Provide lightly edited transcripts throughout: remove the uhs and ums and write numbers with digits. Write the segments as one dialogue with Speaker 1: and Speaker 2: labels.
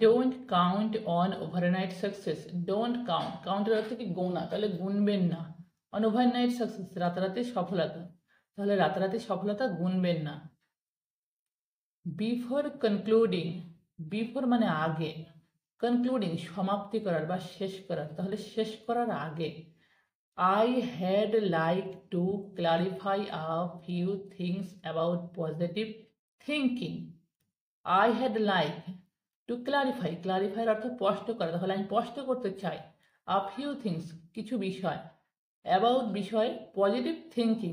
Speaker 1: Don't count on overnight success. Don't count, কাউন্টের অর্থ কি গোনা, তাহলে গুনবেন না। অন ওভারনাইট সাকসেস, রাতারাতি সফলতা, তাহলে রাতারাতি সফলতা গুনবেন না। বিফোর কনক্লুডিং, বিফোর মানে আগে, কনক্লুডিং সমাপ্তি করার বা শেষ করার, তাহলে শেষ করার আগে। I had like to clarify a few things about positive thinking. I had like to clarify, clarify অর্থ স্পষ্ট করা, তাহলে আমি স্পষ্ট করতে চাই a few things কিছু বিষয়, about বিষয়, পজিটিভ থিঙ্কিং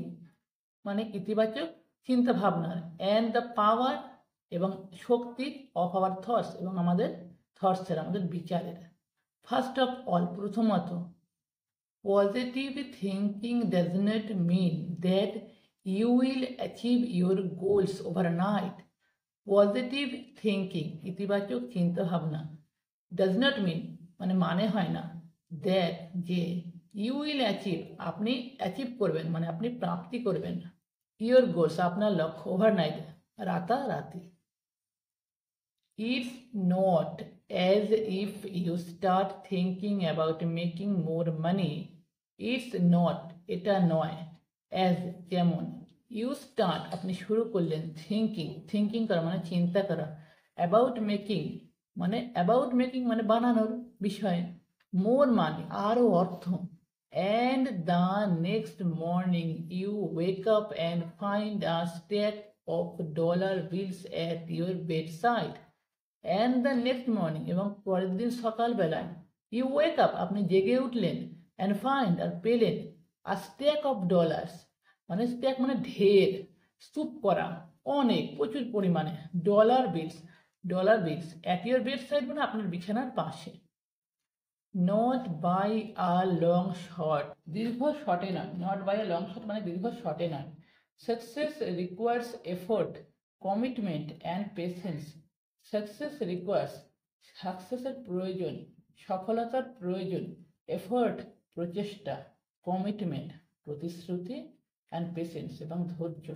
Speaker 1: মানে ইতিবাচক চিন্তা ভাবনার, অ্যান্ড দ্য পাওয়ার এবং শক্তি অফ আওয়ার থটস এবং আমাদের থটসের, আমাদের বিচারের। ফার্স্ট অফ অল, প্রথমত, positive thinking does not mean that you will achieve your goals overnight. Positive thinking ইতিবাচক চিন্তা ভাবনা ডাজ নট মিন মানে হয় না দ্যাট যে ইউ উইল অ্যাচিভ আপনি অ্যাচিভ করবেন মানে আপনি প্রাপ্তি করবেন ইয়োর গোলস আপনার লক্ষ্য ওভারনাইট রাতারাতি। It's not as if you start thinking about making more money, it's not এটা নয়, অ্যাজ যেমন, ইউ স্টার্ট আপনি শুরু করলেন, থিঙ্কিং থিঙ্কিং করা মানে চিন্তা করা, অ্যাবাউট মেকিং মানে বানানোর বিষয়ে, মোর মানি আরও অর্থ, and the next morning you wake up and find a stack of dollar bills at your bedside. And the next morning এবং পরের দিন সকালবেলায়, ইউ ওয়েক আপ আপনি জেগে উঠলেন, অ্যান্ড ফাইন্ড আর পেলেন, আ স্ট্যাক অফ ডলার্স মানে স্ট্যাক মানে ঢের, স্তূপ করা, অনেক প্রচুর পরিমাণে, dollar bills at your bedside মানে আপনার বিছানার পাশে। Not by a long shot, দীর্ঘ শটে নয়, not by a long shot মানে দীর্ঘ শটে নয়। Success requires effort, commitment and patience. Success requires সাকসেসের প্রয়োজন, সফলতার প্রয়োজন, এফোর্ট প্রচেষ্টা, কমিটমেন্ট প্রতিশ্রুতি, অ্যান্ড পেশেন্স এবং ধৈর্য।